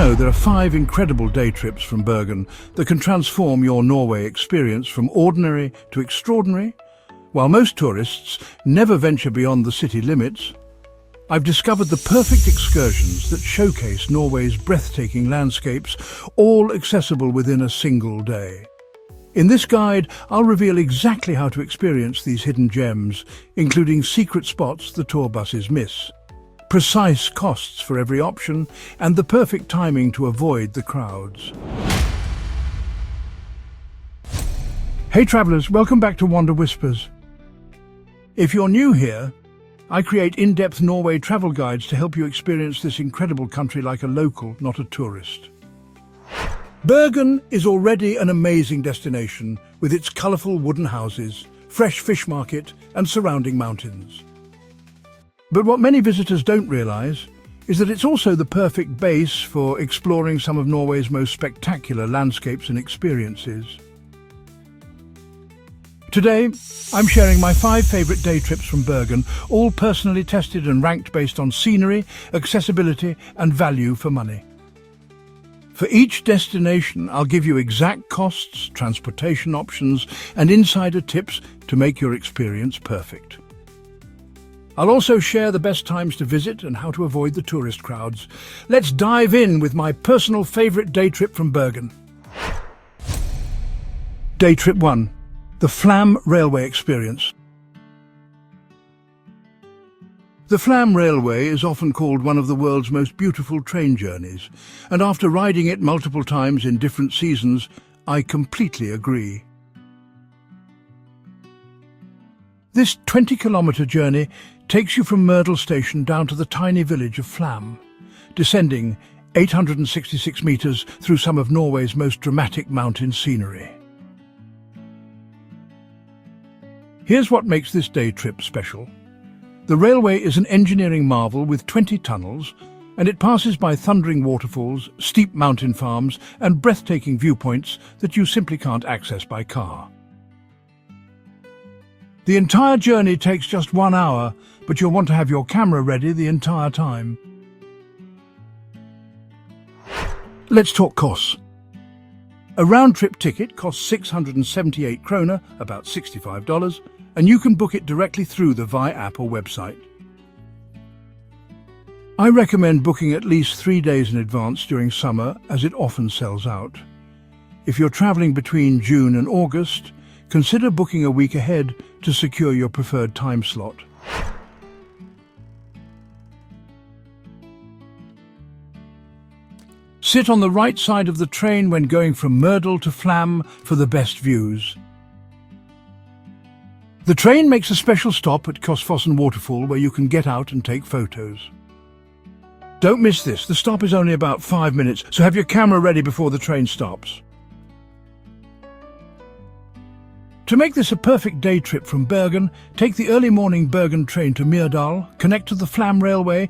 know, there are 5 incredible day trips from Bergen that can transform your Norway experience from ordinary to extraordinary. While most tourists never venture beyond the city limits, I've discovered the perfect excursions that showcase Norway's breathtaking landscapes, all accessible within a single day. In this guide, I'll reveal exactly how to experience these hidden gems, including secret spots the tour buses miss, precise costs for every option, and the perfect timing to avoid the crowds. Hey travellers, welcome back to Wander Whispers. If you're new here, I create in-depth Norway travel guides to help you experience this incredible country like a local, not a tourist. Bergen is already an amazing destination with its colourful wooden houses, fresh fish market and surrounding mountains. But what many visitors don't realise is that it's also the perfect base for exploring some of Norway's most spectacular landscapes and experiences. Today, I'm sharing my 5 favourite day trips from Bergen, all personally tested and ranked based on scenery, accessibility and value for money. For each destination, I'll give you exact costs, transportation options and insider tips to make your experience perfect. I'll also share the best times to visit and how to avoid the tourist crowds. Let's dive in with my personal favourite day trip from Bergen. Day trip 1. The Flåm Railway Experience. The Flåm Railway is often called one of the world's most beautiful train journeys, and after riding it multiple times in different seasons, I completely agree. This 20-kilometre journey takes you from Mørdal station down to the tiny village of Flåm, descending 866 metres through some of Norway's most dramatic mountain scenery. Here's what makes this day trip special. The railway is an engineering marvel with 20 tunnels, and it passes by thundering waterfalls, steep mountain farms and breathtaking viewpoints that you simply can't access by car. The entire journey takes just 1 hour, but you'll want to have your camera ready the entire time. Let's talk costs. A round-trip ticket costs 678 kroner, about $65, and you can book it directly through the Vi app or website. I recommend booking at least 3 days in advance during summer, as it often sells out. If you're travelling between June and August, consider booking a week ahead to secure your preferred time slot. Sit on the right side of the train when going from Mørdal to Flåm for the best views. The train makes a special stop at Kosfossen waterfall where you can get out and take photos. Don't miss this, the stop is only about 5 minutes, so have your camera ready before the train stops. To make this a perfect day trip from Bergen, take the early morning Bergen train to Mørdal, connect to the Flåm railway,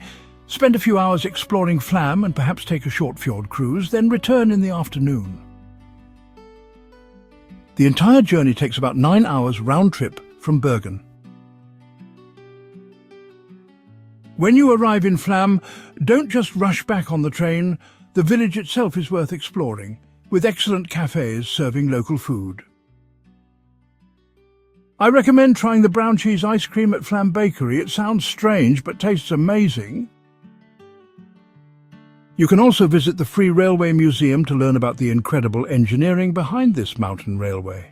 spend a few hours exploring Flåm and perhaps take a short fjord cruise, then return in the afternoon. The entire journey takes about 9 hours round trip from Bergen. When you arrive in Flåm, don't just rush back on the train. The village itself is worth exploring, with excellent cafes serving local food. I recommend trying the brown cheese ice cream at Flåm Bakery. It sounds strange but tastes amazing. You can also visit the Free Railway Museum to learn about the incredible engineering behind this mountain railway.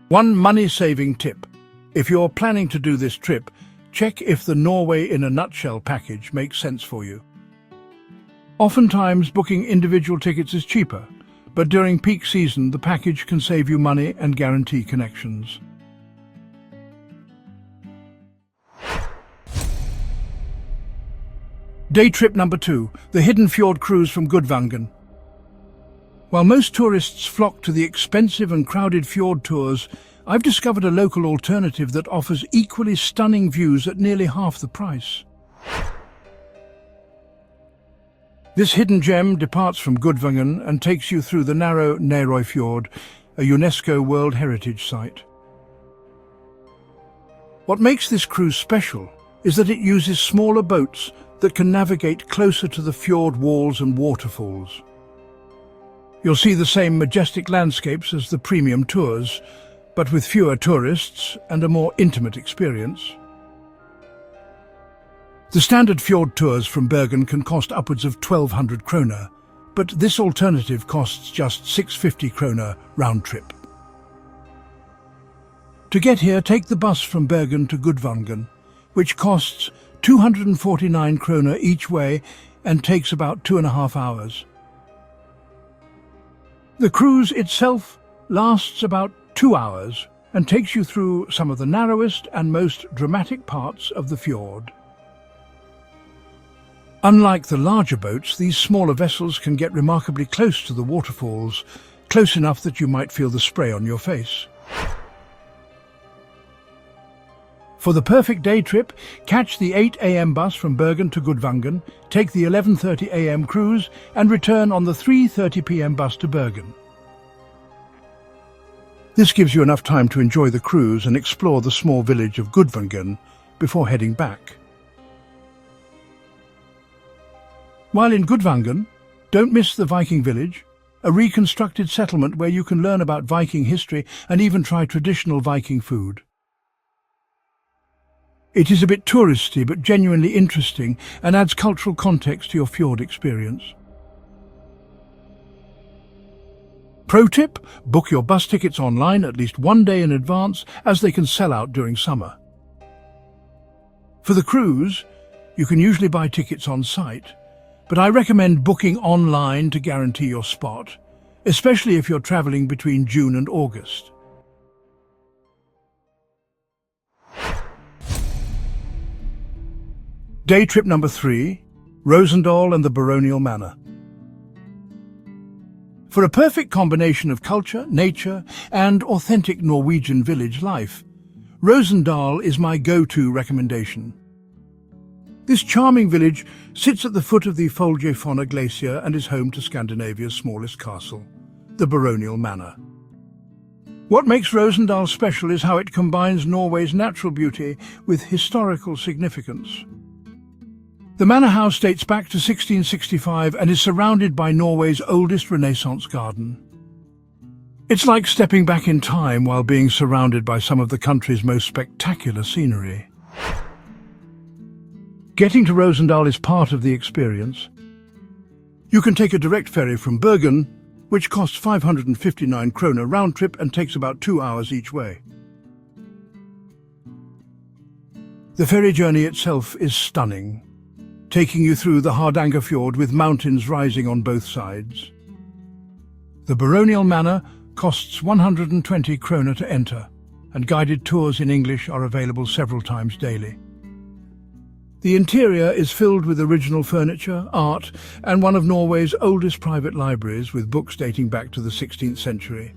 One money-saving tip. If you're planning to do this trip, check if the Norway in a nutshell package makes sense for you. Oftentimes, booking individual tickets is cheaper, but during peak season, the package can save you money and guarantee connections. Day trip number 2, the hidden fjord cruise from Gudvangen. While most tourists flock to the expensive and crowded fjord tours, I've discovered a local alternative that offers equally stunning views at nearly half the price. This hidden gem departs from Gudvangen and takes you through the narrow Nerøy Fjord, a UNESCO World Heritage Site. What makes this cruise special is that it uses smaller boats that can navigate closer to the fjord walls and waterfalls. You'll see the same majestic landscapes as the premium tours, but with fewer tourists and a more intimate experience. The standard fjord tours from Bergen can cost upwards of 1,200 kroner, but this alternative costs just 650 kroner round trip. To get here, take the bus from Bergen to Gudvangen, which costs 249 kroner each way and takes about 2.5 hours. The cruise itself lasts about 2 hours and takes you through some of the narrowest and most dramatic parts of the fjord. Unlike the larger boats, these smaller vessels can get remarkably close to the waterfalls, close enough that you might feel the spray on your face. For the perfect day trip, catch the 8 a.m. bus from Bergen to Gudvangen, take the 11:30 a.m. cruise and return on the 3:30 p.m. bus to Bergen. This gives you enough time to enjoy the cruise and explore the small village of Gudvangen before heading back. While in Gudvangen, don't miss the Viking village, a reconstructed settlement where you can learn about Viking history and even try traditional Viking food. It is a bit touristy but genuinely interesting and adds cultural context to your fjord experience. Pro tip: book your bus tickets online at least 1 day in advance, as they can sell out during summer. For the cruise, you can usually buy tickets on site, but I recommend booking online to guarantee your spot, especially if you're traveling between June and August. Day trip number 3, Rosendal and the Baronial Manor. For a perfect combination of culture, nature, and authentic Norwegian village life, Rosendal is my go-to recommendation. This charming village sits at the foot of the Fjord glacier and is home to Scandinavia's smallest castle, the Baronial Manor. What makes Rosendal special is how it combines Norway's natural beauty with historical significance. The manor house dates back to 1665 and is surrounded by Norway's oldest Renaissance garden. It's like stepping back in time while being surrounded by some of the country's most spectacular scenery. Getting to Rosendal is part of the experience. You can take a direct ferry from Bergen, which costs 559 kroner round trip and takes about 2 hours each way. The ferry journey itself is stunning, taking you through the Hardanger Fjord with mountains rising on both sides. The Baronial Manor costs 120 kroner to enter, and guided tours in English are available several times daily. The interior is filled with original furniture, art, and one of Norway's oldest private libraries with books dating back to the 16th century.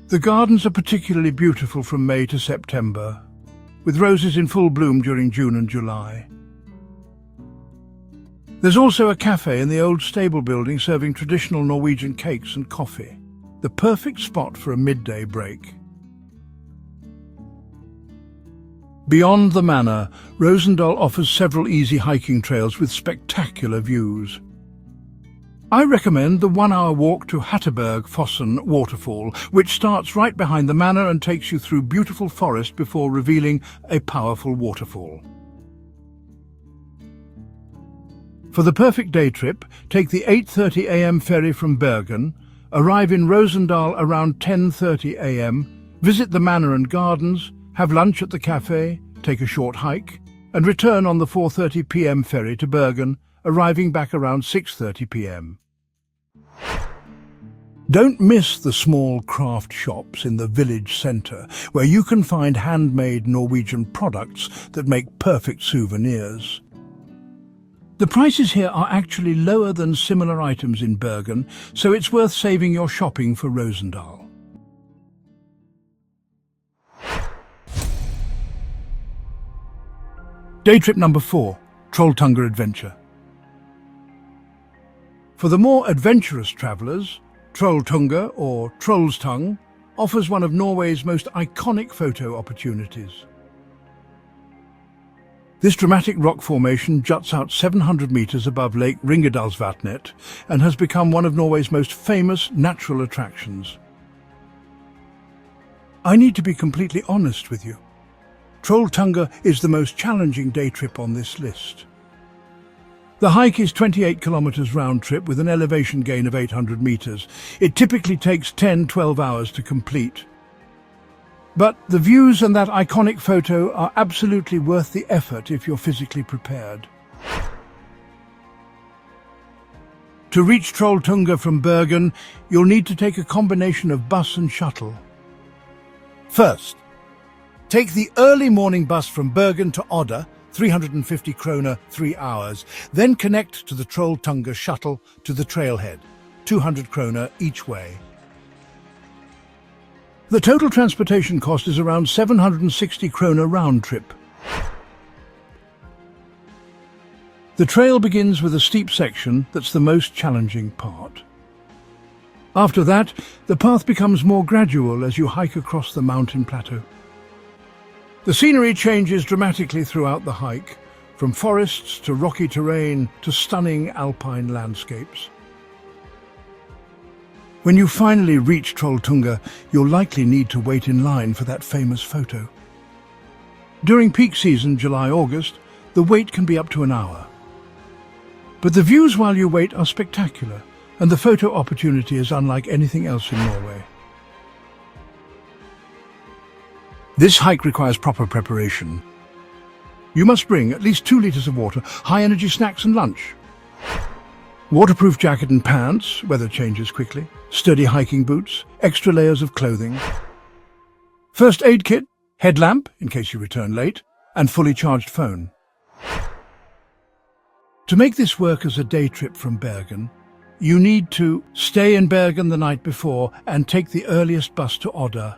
The gardens are particularly beautiful from May to September, with roses in full bloom during June and July. There's also a cafe in the old stable building serving traditional Norwegian cakes and coffee, the perfect spot for a midday break. Beyond the manor, Rosendal offers several easy hiking trails with spectacular views. I recommend the 1-hour walk to Hatteberg-Fossen waterfall, which starts right behind the manor and takes you through beautiful forest before revealing a powerful waterfall. For the perfect day trip, take the 8:30 a.m. ferry from Bergen, arrive in Rosendal around 10:30 a.m, visit the manor and gardens, have lunch at the cafe, take a short hike, and return on the 4:30 p.m. ferry to Bergen, arriving back around 6:30 p.m. Don't miss the small craft shops in the village centre, where you can find handmade Norwegian products that make perfect souvenirs. The prices here are actually lower than similar items in Bergen, so it's worth saving your shopping for Rosendal. Day trip number 4, Trolltunga Adventure. For the more adventurous travellers, Trolltunga, or Trollstung, offers one of Norway's most iconic photo opportunities. This dramatic rock formation juts out 700 meters above Lake Ringedalsvatnet and has become one of Norway's most famous natural attractions. I need to be completely honest with you. Trolltunga is the most challenging day trip on this list. The hike is 28 kilometers round trip with an elevation gain of 800 meters. It typically takes 10-12 hours to complete. But the views and that iconic photo are absolutely worth the effort if you're physically prepared. To reach Trolltunga from Bergen, you'll need to take a combination of bus and shuttle. First, take the early morning bus from Bergen to Odda, 350 kroner, 3 hours. Then connect to the Trolltunga shuttle to the trailhead, 200 kroner each way. The total transportation cost is around 760 kroner round trip. The trail begins with a steep section that's the most challenging part. After that, the path becomes more gradual as you hike across the mountain plateau. The scenery changes dramatically throughout the hike, from forests to rocky terrain to stunning alpine landscapes. When you finally reach Trolltunga, you'll likely need to wait in line for that famous photo. During peak season, July-August, the wait can be up to an hour. But the views while you wait are spectacular, and the photo opportunity is unlike anything else in Norway. This hike requires proper preparation. You must bring at least 2 liters of water, high-energy snacks and lunch. Waterproof jacket and pants, weather changes quickly, sturdy hiking boots, extra layers of clothing. First aid kit, headlamp in case you return late, and fully charged phone. To make this work as a day trip from Bergen, you need to stay in Bergen the night before and take the earliest bus to Odda.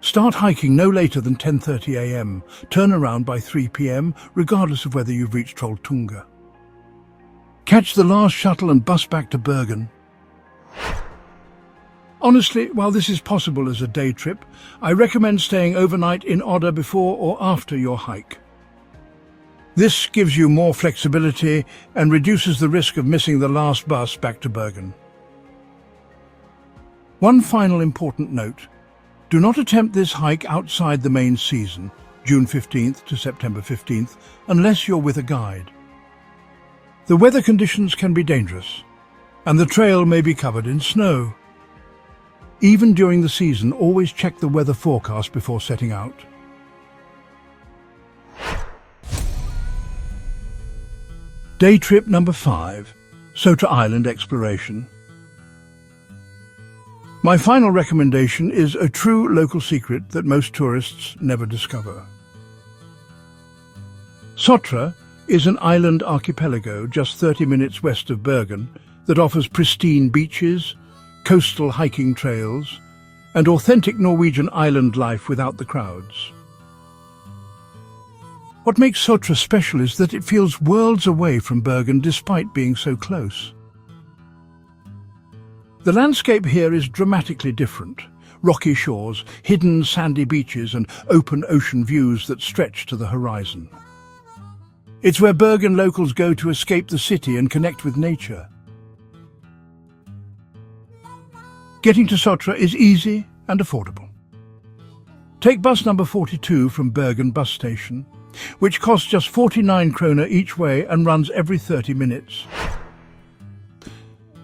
Start hiking no later than 10:30 a.m. Turn around by 3 p.m. regardless of whether you've reached Trolltunga. Catch the last shuttle and bus back to Bergen. Honestly, while this is possible as a day trip, I recommend staying overnight in Odda before or after your hike. This gives you more flexibility and reduces the risk of missing the last bus back to Bergen. One final important note. Do not attempt this hike outside the main season, June 15th to September 15th, unless you're with a guide. The weather conditions can be dangerous, and the trail may be covered in snow. Even during the season, always check the weather forecast before setting out. Day trip number 5, Sotra Island exploration. My final recommendation is a true local secret that most tourists never discover. Sotra is an island archipelago just 30 minutes west of Bergen that offers pristine beaches, coastal hiking trails, and authentic Norwegian island life without the crowds. What makes Sotra special is that it feels worlds away from Bergen despite being so close. The landscape here is dramatically different. Rocky shores, hidden sandy beaches and open ocean views that stretch to the horizon. It's where Bergen locals go to escape the city and connect with nature. Getting to Sotra is easy and affordable. Take bus number 42 from Bergen bus station, which costs just 49 kroner each way and runs every 30 minutes.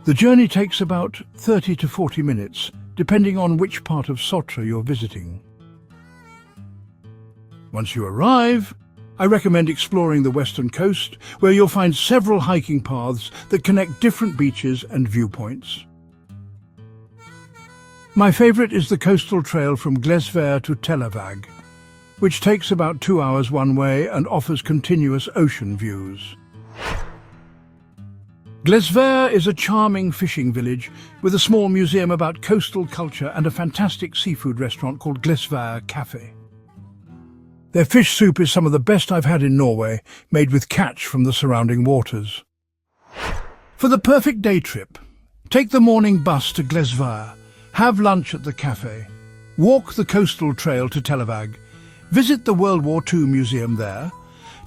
The journey takes about 30 to 40 minutes, depending on which part of Sotra you're visiting. Once you arrive, I recommend exploring the western coast, where you'll find several hiking paths that connect different beaches and viewpoints. My favorite is the coastal trail from Glesvær to Tellavag, which takes about 2 hours one way and offers continuous ocean views. Glesvær is a charming fishing village with a small museum about coastal culture and a fantastic seafood restaurant called Glesvær Cafe. Their fish soup is some of the best I've had in Norway, made with catch from the surrounding waters. For the perfect day trip, take the morning bus to Glesvær, have lunch at the cafe, walk the coastal trail to Tellavag, Visit the World War II museum there.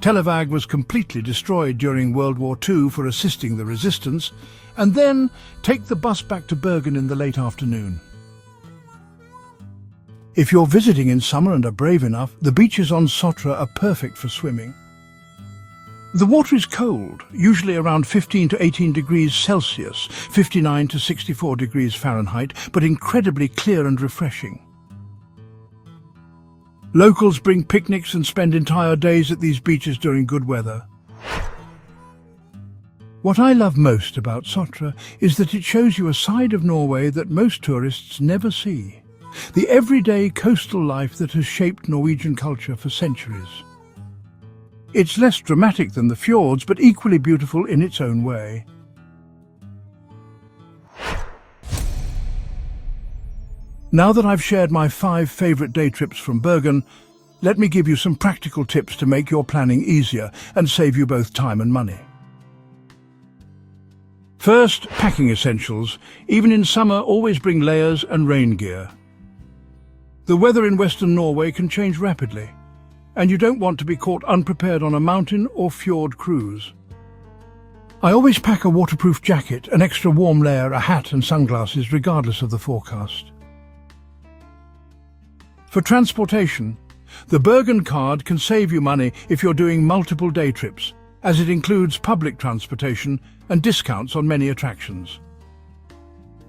Televag was completely destroyed during World War II for assisting the resistance, and then take the bus back to Bergen in the late afternoon. If you're visiting in summer and are brave enough, the beaches on Sotra are perfect for swimming. The water is cold, usually around 15 to 18 degrees Celsius, 59 to 64 degrees Fahrenheit, but incredibly clear and refreshing. Locals bring picnics and spend entire days at these beaches during good weather. What I love most about Sotra is that it shows you a side of Norway that most tourists never see. The everyday coastal life that has shaped Norwegian culture for centuries. It's less dramatic than the fjords, but equally beautiful in its own way. Now that I've shared my 5 favourite day trips from Bergen, let me give you some practical tips to make your planning easier and save you both time and money. First, packing essentials. Even in summer, always bring layers and rain gear. The weather in Western Norway can change rapidly, and you don't want to be caught unprepared on a mountain or fjord cruise. I always pack a waterproof jacket, an extra warm layer, a hat and sunglasses, regardless of the forecast. For transportation, the Bergen card can save you money if you're doing multiple day trips, as it includes public transportation and discounts on many attractions.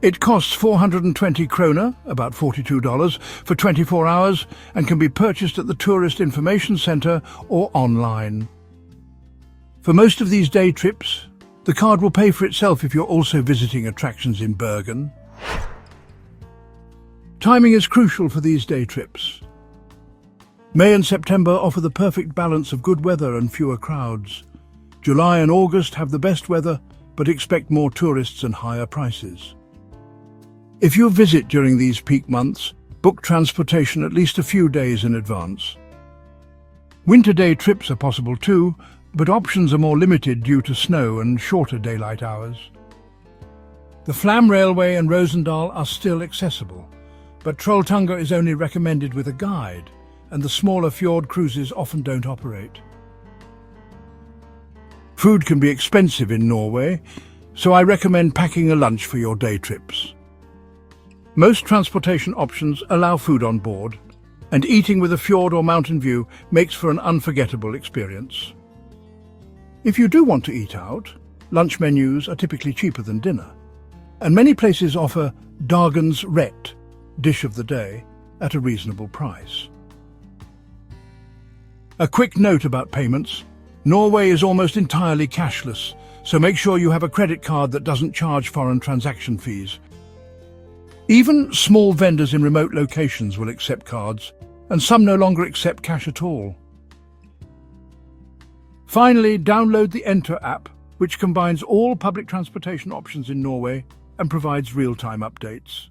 It costs 420 kroner, about $42, for 24 hours and can be purchased at the Tourist Information Centre or online. For most of these day trips, the card will pay for itself if you're also visiting attractions in Bergen. Timing is crucial for these day trips. May and September offer the perfect balance of good weather and fewer crowds. July and August have the best weather, but expect more tourists and higher prices. If you visit during these peak months, book transportation at least a few days in advance. Winter day trips are possible too, but options are more limited due to snow and shorter daylight hours. The Flåm railway and Rosendal are still accessible, but Trolltunga is only recommended with a guide, and the smaller fjord cruises often don't operate. Food can be expensive in Norway, so I recommend packing a lunch for your day trips. Most transportation options allow food on board, and eating with a fjord or mountain view makes for an unforgettable experience. If you do want to eat out, lunch menus are typically cheaper than dinner, and many places offer dagens rett, dish of the day, at a reasonable price. A quick note about payments. Norway is almost entirely cashless, so make sure you have a credit card that doesn't charge foreign transaction fees. Even small vendors in remote locations will accept cards, and some no longer accept cash at all. Finally, download the Enter app, which combines all public transportation options in Norway and provides real-time updates.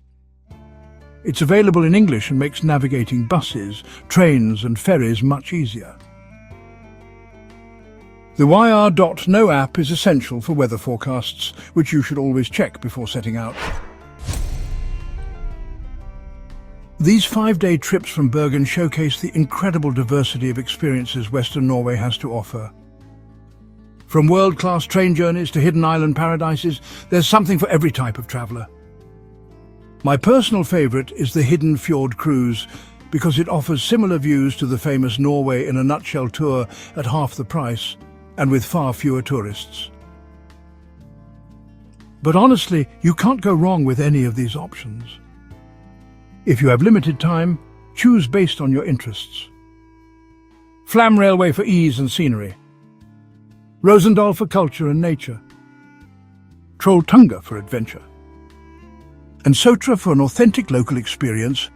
It's available in English and makes navigating buses, trains and ferries much easier. The yr.no app is essential for weather forecasts, which you should always check before setting out. These 5-day trips from Bergen showcase the incredible diversity of experiences Western Norway has to offer. From world-class train journeys to hidden island paradises, there's something for every type of traveller. My personal favourite is the Hidden Fjord Cruise, because it offers similar views to the famous Norway in a Nutshell tour at half the price and with far fewer tourists. But honestly, you can't go wrong with any of these options. If you have limited time, choose based on your interests. Flåm Railway for ease and scenery. Rosendal for culture and nature. Trolltunga for adventure. And Sotra for an authentic local experience.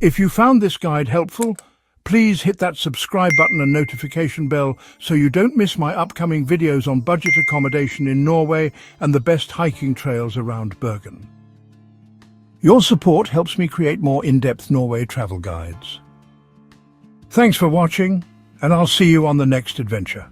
If you found this guide helpful, please hit that subscribe button and notification bell so you don't miss my upcoming videos on budget accommodation in Norway and the best hiking trails around Bergen. Your support helps me create more in-depth Norway travel guides. Thanks for watching, and I'll see you on the next adventure.